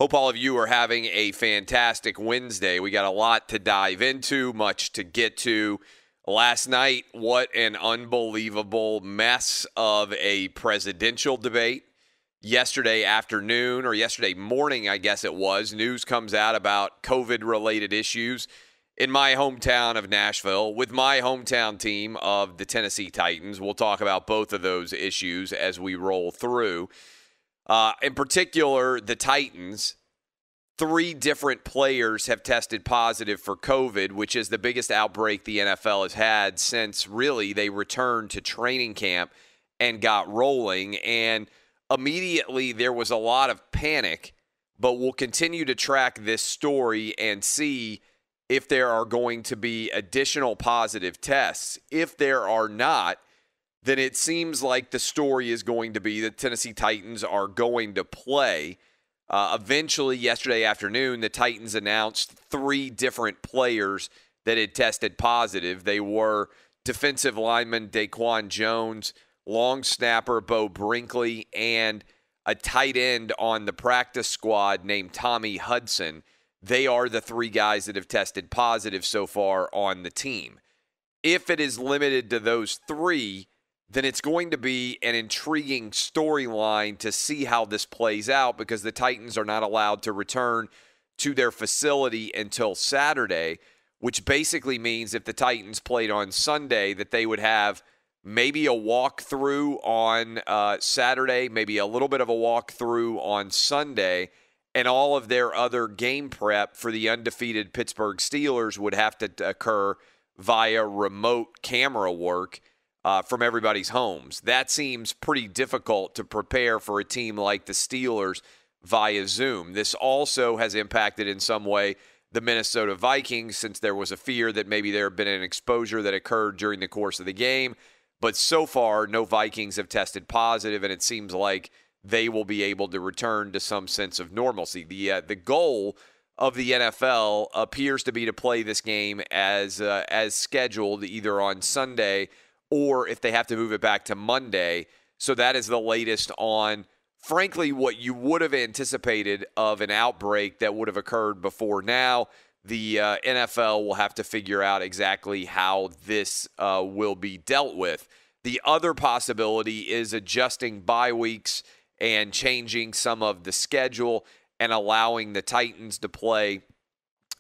Hope all of you are having a fantastic Wednesday. We got a lot to dive into, much to get to. Last night, what an unbelievable mess of a presidential debate. Yesterday afternoon, or yesterday morning, I guess it was, news comes out about COVID-related issues in my hometown of Nashville with my hometown team of the Tennessee Titans. We'll talk about both of those issues as we roll through. In particular, the Titans, 3 different players have tested positive for COVID, which is the biggest outbreak the NFL has had since really they returned to training camp and got rolling. And immediately there was a lot of panic, but we'll continue to track this story and see if there are going to be additional positive tests. If there are not, then it seems like the story is going to be the Tennessee Titans are going to play. Eventually, yesterday afternoon, the Titans announced 3 different players that had tested positive. They were defensive lineman Daquan Jones, long snapper Bo Brinkley, and a tight end on the practice squad named Tommy Hudson. They are the 3 guys that have tested positive so far on the team. If it is limited to those 3, then it's going to be an intriguing storyline to see how this plays out because the Titans are not allowed to return to their facility until Saturday, which basically means if the Titans played on Sunday that they would have maybe a walkthrough on Saturday, maybe a little bit of a walkthrough on Sunday, and all of their other game prep for the undefeated Pittsburgh Steelers would have to occur via remote camera work from everybody's homes. That seems pretty difficult to prepare for a team like the Steelers via Zoom. This also has impacted in some way the Minnesota Vikings since there was a fear that maybe there had been an exposure that occurred during the course of the game. But so far, no Vikings have tested positive, and it seems like they will be able to return to some sense of normalcy. The goal of the NFL appears to be to play this game as scheduled, either on Sunday or if they have to move it back to Monday. So that is the latest on, frankly, what you would have anticipated of an outbreak that would have occurred before now. The NFL will have to figure out exactly how this will be dealt with. The other possibility is adjusting bye weeks and changing some of the schedule and allowing the Titans to play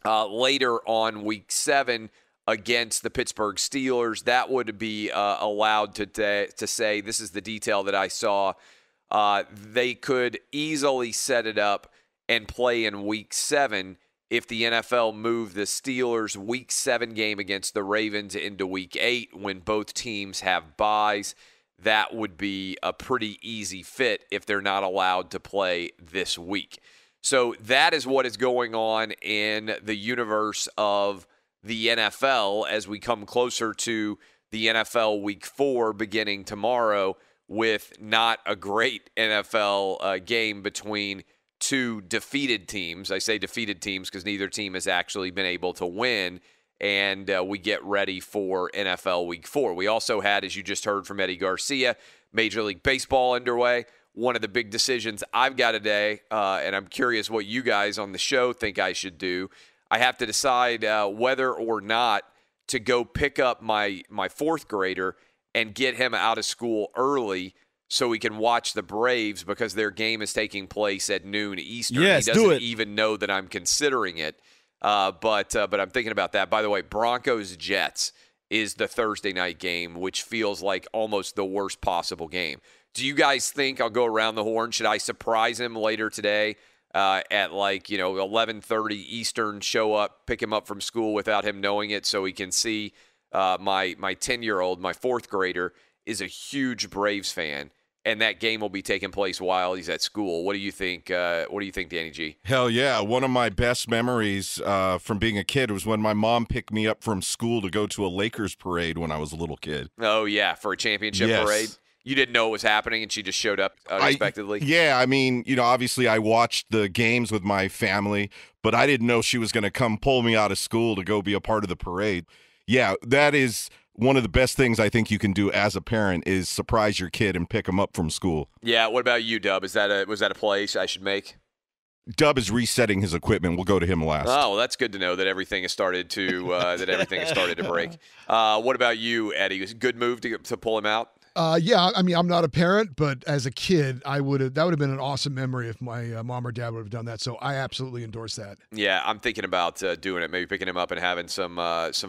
later on week 7 against the Pittsburgh Steelers. That would be allowed to say, this is the detail that I saw, they could easily set it up and play in week 7 if the NFL moved the Steelers' week 7 game against the Ravens into week 8 when both teams have byes. That would be a pretty easy fit if they're not allowed to play this week. So that is what is going on in the universe of the NFL as we come closer to the NFL Week 4 beginning tomorrow with not a great NFL game between 2 defeated teams. I say defeated teams because neither team has actually been able to win, and we get ready for NFL Week 4. We also had, as you just heard from Eddie Garcia, Major League Baseball underway. One of the big decisions I've got today, and I'm curious what you guys on the show think I should do, I have to decide whether or not to go pick up my 4th grader and get him out of school early so we can watch the Braves because their game is taking place at noon Eastern. Yes, he doesn't even know that I'm considering it, but I'm thinking about that. By the way, Broncos-Jets is the Thursday night game, which feels like almost the worst possible game. Do you guys think, I'll go around the horn, should I surprise him later today at 11:30 Eastern, show up, pick him up from school without him knowing it so he can see my 10-year-old, my 4th grader, is a huge Braves fan, and that game will be taking place while he's at school. What do you think? What do you think, Danny G? Hell yeah. One of my best memories from being a kid was when my mom picked me up from school to go to a Lakers parade when I was a little kid. Oh, yeah, for a championship parade? You didn't know it was happening, and she just showed up unexpectedly? I mean, obviously I watched the games with my family, but I didn't know she was going to come pull me out of school to go be a part of the parade. Yeah, that is one of the best things I think you can do as a parent is surprise your kid and pick them up from school. Yeah, what about you, Dub? Was that a play I should make? Dub is resetting his equipment. We'll go to him last. Oh, well, that's good to know that everything has started to break. What about you, Eddie? Was it a good move to pull him out? Yeah, I mean, I'm not a parent, but as a kid, that would have been an awesome memory if my mom or dad would have done that. So I absolutely endorse that. Yeah, I'm thinking about doing it. Maybe picking him up and having some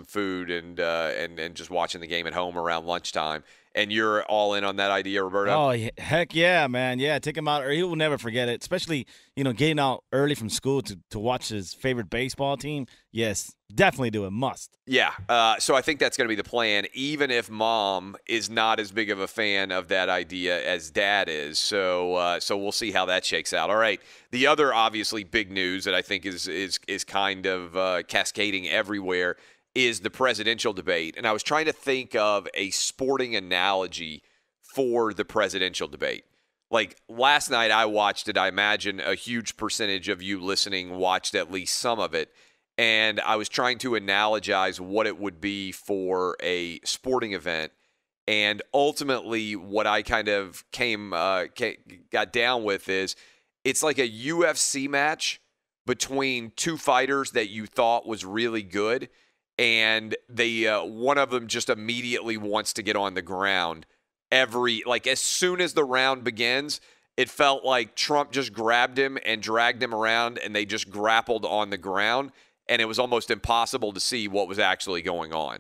food and just watching the game at home around lunchtime. And you're all in on that idea, Roberto? Oh, heck yeah, man. Yeah, take him out. Or he will never forget it, especially, getting out early from school to watch his favorite baseball team. Yes, definitely do it. Must. Yeah, so I think that's going to be the plan, even if Mom is not as big of a fan of that idea as Dad is. So we'll see how that shakes out. All right, the other obviously big news that I think is kind of cascading everywhere is the presidential debate. And I was trying to think of a sporting analogy for the presidential debate. Like last night I watched it. I imagine a huge percentage of you listening watched at least some of it. And I was trying to analogize what it would be for a sporting event. And ultimately what I kind of got down with is it's like a UFC match between two fighters that you thought was really good. And one of them just immediately wants to get on the ground. As soon as the round begins, it felt like Trump just grabbed him and dragged him around, and they just grappled on the ground, and it was almost impossible to see what was actually going on.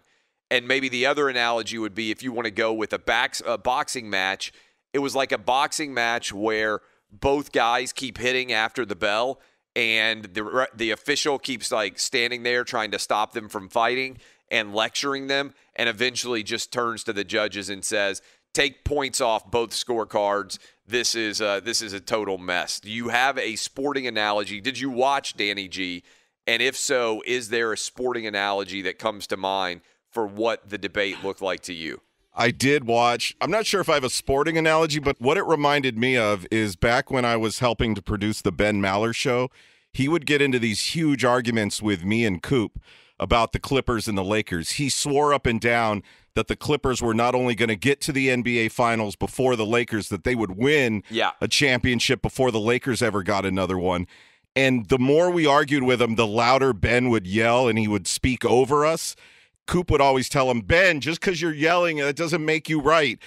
And maybe the other analogy would be if you want to go with a boxing match, it was like a boxing match where both guys keep hitting after the bell, and the official keeps like standing there trying to stop them from fighting and lecturing them, and eventually just turns to the judges and says, take points off both scorecards. This is a total mess. Do you have a sporting analogy? Did you watch Danny G? And if so, is there a sporting analogy that comes to mind for what the debate looked like to you? I did watch. I'm not sure if I have a sporting analogy, but what it reminded me of is back when I was helping to produce the Ben Maller show, he would get into these huge arguments with me and Coop about the Clippers and the Lakers. He swore up and down that the Clippers were not only going to get to the NBA Finals before the Lakers, that they would win a championship before the Lakers ever got another one. And the more we argued with him, the louder Ben would yell and he would speak over us. Coop would always tell him, Ben, just because you're yelling, that doesn't make you right.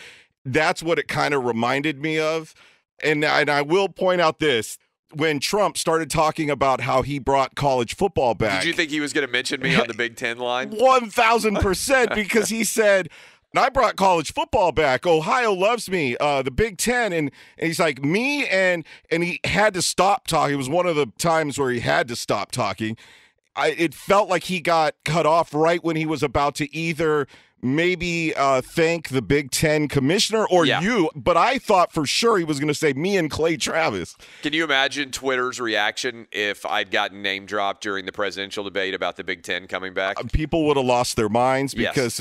That's what it kind of reminded me of. And I will point out this. When Trump started talking about how he brought college football back. Did you think he was going to mention me on the Big Ten line? 1,000%, because he said, I brought college football back. Ohio loves me, the Big Ten. And he's like, me? And he had to stop talking. It was one of the times where he had to stop talking. It felt like he got cut off right when he was about to either maybe thank the Big Ten commissioner or you, but I thought for sure he was going to say me and Clay Travis. Can you imagine Twitter's reaction if I'd gotten name dropped during the presidential debate about the Big Ten coming back? People would have lost their minds because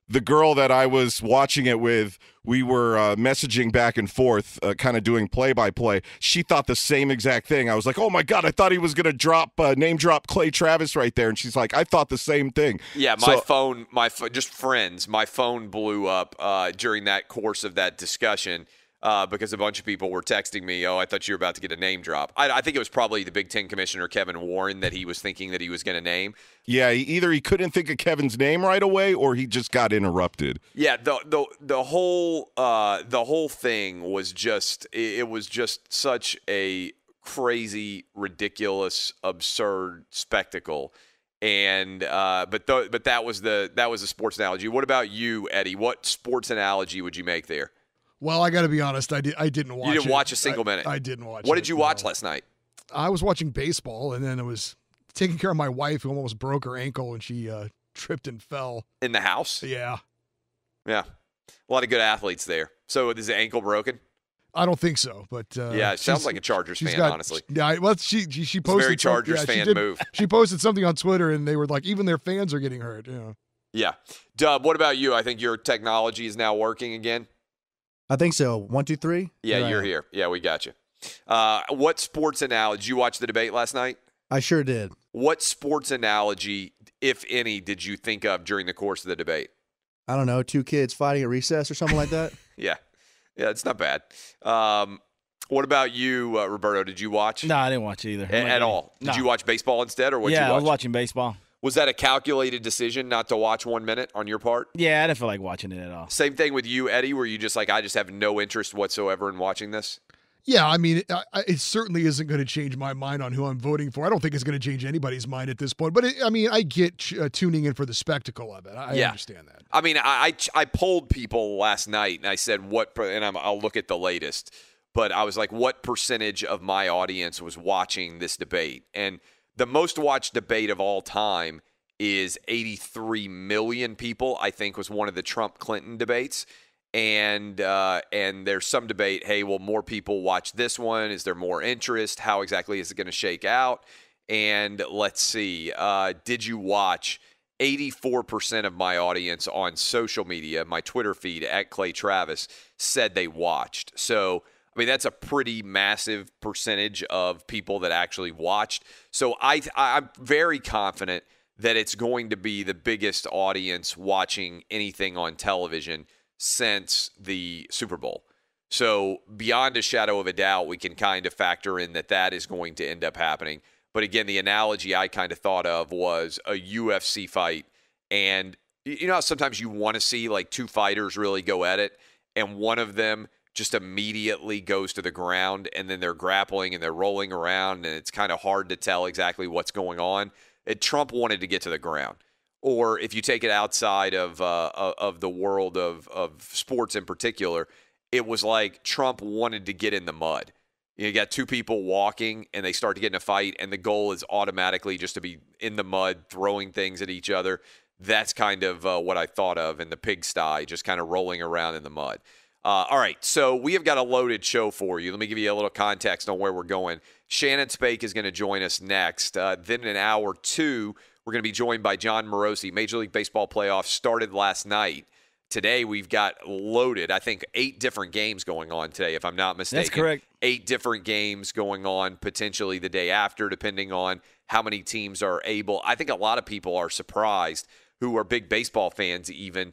the girl that I was watching it with, we were messaging back and forth, kind of doing play-by-play. She thought the same exact thing. I was like, oh, my God, I thought he was going to name drop Clay Travis right there. And she's like, I thought the same thing. Yeah, just friends, my phone blew up during that course of that discussion because a bunch of people were texting me, I thought you were about to get a name drop. I think it was probably the Big Ten commissioner, Kevin Warren, that he was thinking that he was going to name. Yeah, either he couldn't think of Kevin's name right away or he just got interrupted. Yeah, the whole thing was just such a crazy, ridiculous, absurd spectacle. And but that was a sports analogy. What about you, Eddie? What sports analogy would you make there? Well, I got to be honest. I didn't watch it. You didn't watch a single minute? I didn't watch it. What did you watch last night? I was watching baseball, and then I was taking care of my wife who almost broke her ankle, and she tripped and fell. In the house? Yeah. Yeah. A lot of good athletes there. So is the ankle broken? I don't think so, but yeah, it sounds like a Chargers fan, honestly. Yeah, well, she posted it's a very Chargers fan move. She posted something on Twitter, and they were like, even their fans are getting hurt. Yeah. Dub, what about you? I think your technology is now working again. I think so. 1, 2, 3. Yeah, you're here. Yeah, we got you. What sports analogy? Did you watch the debate last night? I sure did. What sports analogy, if any, did you think of during the course of the debate? I don't know, 2 kids fighting at recess or something like that. Yeah, it's not bad. What about you, Roberto? Did you watch? No, I didn't watch either. At all? Did you watch baseball instead, or what did you watch? Yeah, I was watching baseball. Was that a calculated decision not to watch 1 minute on your part? Yeah, I didn't feel like watching it at all. Same thing with you, Eddie, where you just like, I just have no interest whatsoever in watching this? Yeah, I mean, it certainly isn't going to change my mind on who I'm voting for. I don't think it's going to change anybody's mind at this point. But, I get tuning in for the spectacle of it. I understand that. I mean, I polled people last night, and I said, I'll look at the latest, but I was like, what percentage of my audience was watching this debate? And the most watched debate of all time is 83 million people, I think was one of the Trump-Clinton debates. And there's some debate, hey, will more people watch this one? Is there more interest? How exactly is it going to shake out? And let's see, did you watch? 84% of my audience on social media, my Twitter feed, at Clay Travis, said they watched. So, I mean, that's a pretty massive percentage of people that actually watched. So I'm very confident that it's going to be the biggest audience watching anything on television since the Super Bowl. So beyond a shadow of a doubt, we can kind of factor in that is going to end up happening. But again, the analogy I kind of thought of was a UFC fight. And you know how sometimes you want to see like two fighters really go at it, and one of them just immediately goes to the ground, and then they're grappling and they're rolling around, and it's kind of hard to tell exactly what's going on. Trump wanted to get to the ground. Or if you take it outside of the world of sports in particular, it was like Trump wanted to get in the mud. You got two people walking, and they start to get in a fight, and the goal is automatically just to be in the mud, throwing things at each other. That's kind of what I thought of in the pigsty, just kind of rolling around in the mud. All right, so we have got a loaded show for you. Let me give you a little context on where we're going. Shannon Spake is going to join us next. Then in hour 2, we're going to be joined by John Morosi. Major League Baseball playoffs started last night. Today we've got loaded, I think, 8 different games going on today, if I'm not mistaken. That's correct. 8 different games going on potentially the day after, depending on how many teams are able. I think a lot of people are surprised, who are big baseball fans even.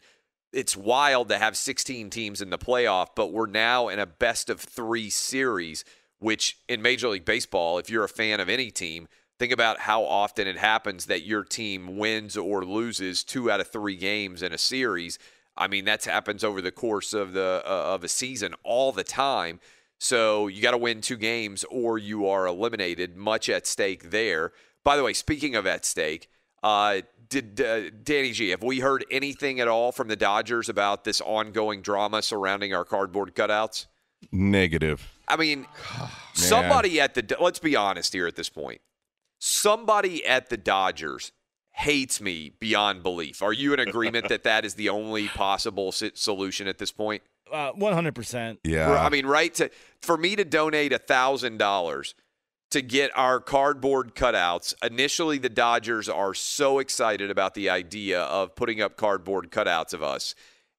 It's wild to have 16 teams in the playoff, but we're now in a best-of-3 series, which in Major League Baseball, if you're a fan of any team, think about how often it happens that your team wins or loses 2 out of 3 games in a series. I mean, that happens over the course of a season all the time. So you got to win 2 games or you are eliminated. Much at stake there. By the way, speaking of at stake, Danny G, have we heard anything at all from the Dodgers about this ongoing drama surrounding our cardboard cutouts? Negative. I mean, somebody let's be honest here at this point. Somebody at the Dodgers hates me beyond belief. Are you in agreement that is the only possible solution at this point? 100%. Yeah. I mean, right? For me to donate $1,000 to get our cardboard cutouts, initially the Dodgers are so excited about the idea of putting up cardboard cutouts of us,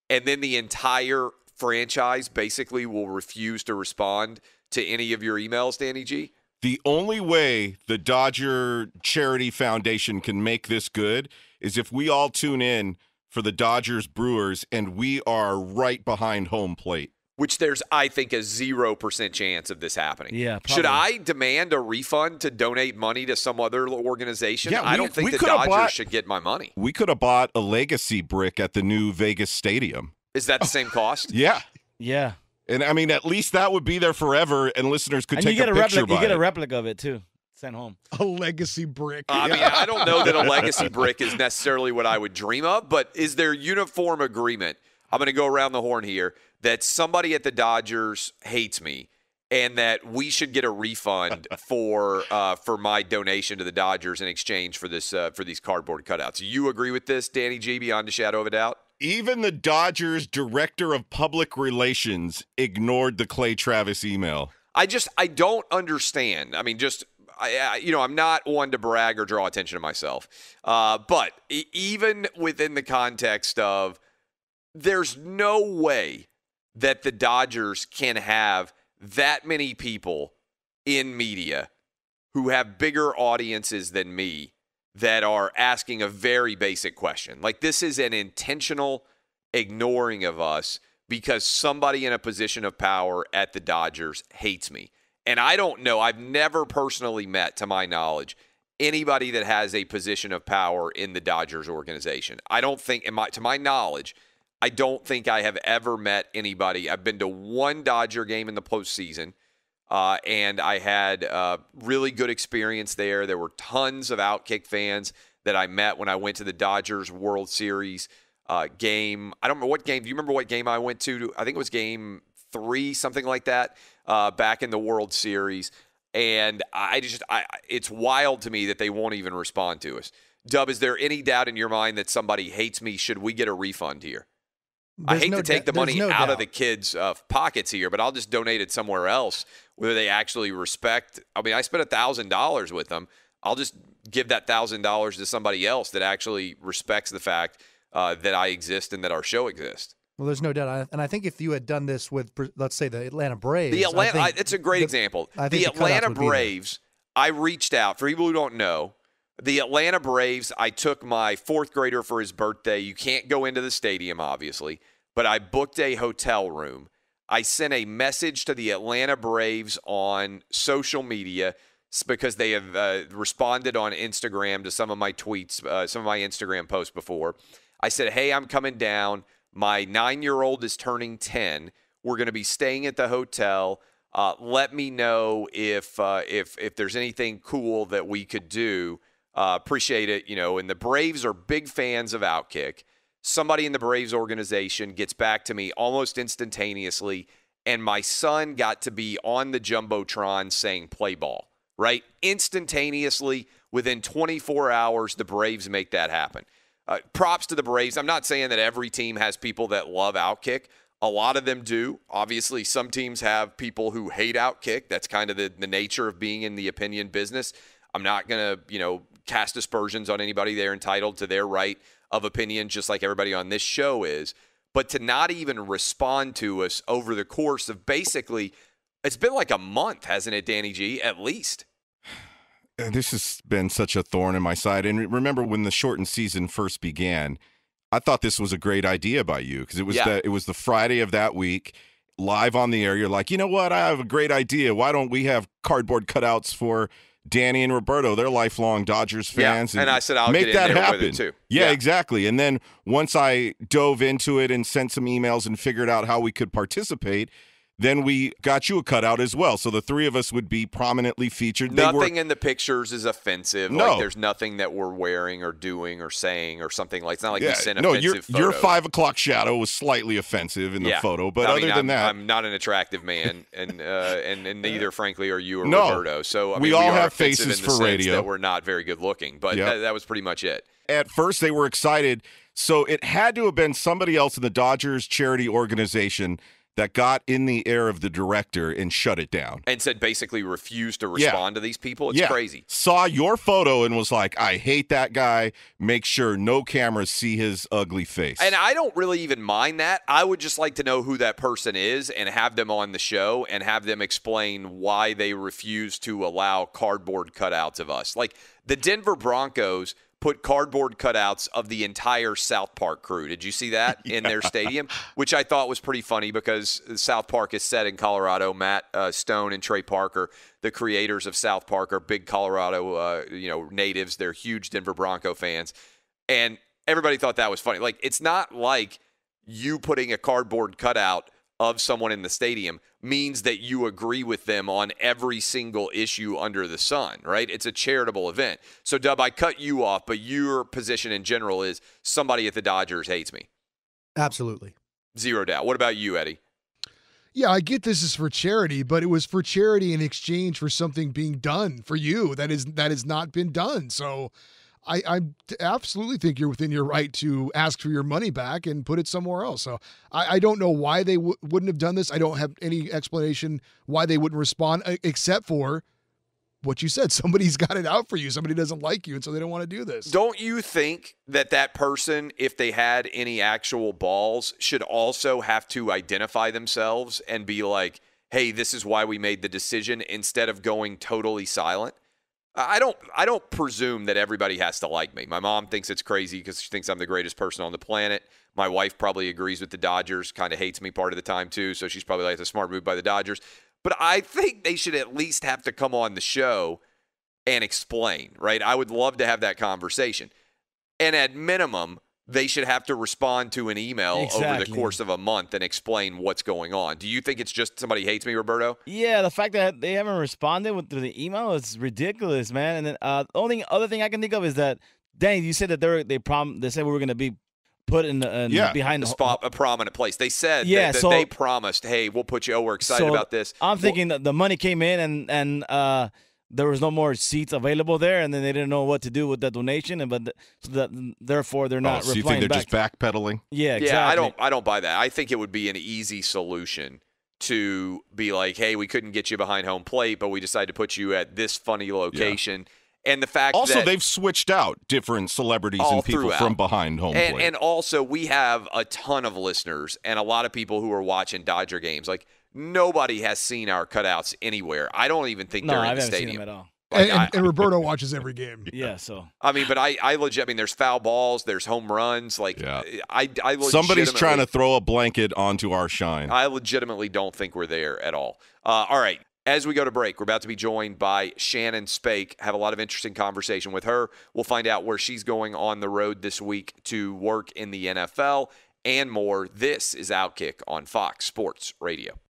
and then the entire franchise basically will refuse to respond to any of your emails, Danny G? The only way the Dodger Charity Foundation can make this good is if we all tune in for the Dodgers Brewers and we are right behind home plate. Which there's, I think, a 0% chance of this happening. Yeah, probably. Should I demand a refund to donate money to some other organization? Yeah, I don't think the Dodgers should get my money. We could have bought a legacy brick at the new Vegas Stadium. Is that the same cost? Yeah. Yeah. And, I mean, at least that would be there forever, and listeners could And take you get a picture by You get it. a replica of it, too. Sent home. A legacy brick. I mean, I don't know that a legacy brick is necessarily what I would dream of, but is there uniform agreement? I'm going to go around the horn here, that somebody at the Dodgers hates me and that we should get a refund for my donation to the Dodgers in exchange for this for these cardboard cutouts. You agree with this, Danny G, beyond a shadow of a doubt? Even the Dodgers director of public relations ignored the Clay Travis email. I don't understand. I mean, I'm not one to brag or draw attention to myself. But even within the context of, there's no way that the Dodgers can have that many people in media who have bigger audiences than me that are asking a very basic question. Like, this is an intentional ignoring of us because somebody in a position of power at the Dodgers hates me. And I don't know. I've never personally met, to my knowledge, anybody that has a position of power in the Dodgers organization. I don't think, to my knowledge, I don't think I have ever met anybody. I've been to one Dodger game in the postseason, and I had a really good experience there. There were tons of Outkick fans that I met when I went to the Dodgers World Series game. I don't remember what game. Do you remember what game I went to? I think it was game 3, something like that, back in the World Series. And it's wild to me that they won't even respond to us. Dub, is there any doubt in your mind that somebody hates me? Should we get a refund here? I hate to take the money out of the kids' pockets here, but I'll just donate it somewhere else where they actually respect. I mean, I spent $1,000 with them. I'll just give that $1,000 to somebody else that actually respects the fact that I exist and that our show exists. Well, there's no doubt. And I think if you had done this with, let's say, the Atlanta Braves. It's a great example. The Atlanta Braves, I reached out. For people who don't know, the Atlanta Braves, I took my 4th grader for his birthday. You can't go into the stadium, obviously, but I booked a hotel room. I sent a message to the Atlanta Braves on social media because they have responded on Instagram to some of my tweets, some of my Instagram posts before. I said, hey, I'm coming down. My 9-year-old is turning 10. We're going to be staying at the hotel. Let me know if there's anything cool that we could do. Appreciate it. And the Braves are big fans of Outkick. Somebody in the Braves organization gets back to me almost instantaneously, and my son got to be on the Jumbotron saying play ball, right? Instantaneously, within 24 hours, the Braves make that happen. Props to the Braves. I'm not saying that every team has people that love Outkick. A lot of them do. Obviously, some teams have people who hate Outkick. That's kind of the nature of being in the opinion business. I'm not going to, cast aspersions on anybody. They're entitled to their right of opinion, just like everybody on this show is. But to not even respond to us over the course of basically, it's been like a month, hasn't it, Danny G, at least? This has been such a thorn in my side. And remember when the shortened season first began, I thought this was a great idea by you because it was the Friday of that week, live on the air. You're like, you know what? I have a great idea. Why don't we have cardboard cutouts for Danny and Roberto? They're lifelong Dodgers fans. And I said, I'll make get that in there happen. with it too. Yeah, exactly. And then once I dove into it and sent some emails and figured out how we could participate, then we got you a cutout as well. So the 3 of us would be prominently featured. Nothing in the pictures is offensive. No. Like there's nothing that we're wearing or doing or saying or something like. It's not like we send offensive photos. Your 5 o'clock shadow was slightly offensive in the photo, but other than that, I'm not an attractive man, and neither, frankly, are you or No. Roberto. So we all have faces faces in the for sense radio. that we're not very good looking, but that was pretty much it. At first, they were excited. So it had to have been somebody else in the Dodgers charity organization that got in the ear of the director and shut it down. And said basically refused to respond to these people. It's crazy. Saw your photo and was like, I hate that guy. Make sure no cameras see his ugly face. And I don't really even mind that. I would just like to know who that person is and have them on the show and have them explain why they refuse to allow cardboard cutouts of us. Like the Denver Broncos put cardboard cutouts of the entire South Park crew. Did you see that in their stadium? Which I thought was pretty funny because South Park is set in Colorado. Matt Stone and Trey Parker, the creators of South Park, are big Colorado natives. They're huge Denver Bronco fans. And everybody thought that was funny. Like, it's not like you putting a cardboard cutout of someone in the stadium means that you agree with them on every single issue under the sun, right? It's a charitable event. So, Dub, I cut you off, but your position in general is somebody at the Dodgers hates me. Absolutely. Zero doubt. What about you, Eddie? Yeah, I get this is for charity, but it was for charity in exchange for something being done for you that has not been done. So I absolutely think you're within your right to ask for your money back and put it somewhere else. So I don't know why they wouldn't have done this. I don't have any explanation why they wouldn't respond, except for what you said. Somebody's got it out for you. Somebody doesn't like you, and so they don't want to do this. Don't you think that person, if they had any actual balls, should also have to identify themselves and be like, hey, this is why we made the decision, instead of going totally silent? I don't presume that everybody has to like me. My mom thinks it's crazy because she thinks I'm the greatest person on the planet. My wife probably agrees with the Dodgers, kind of hates me part of the time too, so she's probably like, it's a smart move by the Dodgers. But I think they should at least have to come on the show and explain, right? I would love to have that conversation. And at minimum, they should have to respond to an email over the course of a month and explain what's going on. Do you think it's just somebody hates me, Roberto? Yeah, the fact that they haven't responded through the email is ridiculous, man. And then the only other thing I can think of is that, Danny, you said that they said we were going to be put in behind a prominent place. They said that they promised, hey, we'll put you. Oh, we're excited about this. I'm thinking that the money came in and there was no more seats available there, and then they didn't know what to do with that donation, therefore they're not replying back. So you think they're just backpedaling? Yeah, exactly. Yeah, I don't buy that. I think it would be an easy solution to be like, hey, we couldn't get you behind home plate, but we decided to put you at this funny location. Yeah. And the fact that they've switched out different celebrities and people from behind home plate. And also, we have a ton of listeners and a lot of people who are watching Dodger games. Like, nobody has seen our cutouts anywhere. I don't even think they're in the stadium. Seen them at all. Like, and Roberto watches every game. Yeah, so. I mean, but I legit, there's foul balls, there's home runs. Like, I somebody's trying to throw a blanket onto our shine. I legitimately don't think we're there at all. All right. As we go to break, we're about to be joined by Shannon Spake. Have a lot of interesting conversation with her. We'll find out where she's going on the road this week to work in the NFL and more. This is Outkick on Fox Sports Radio.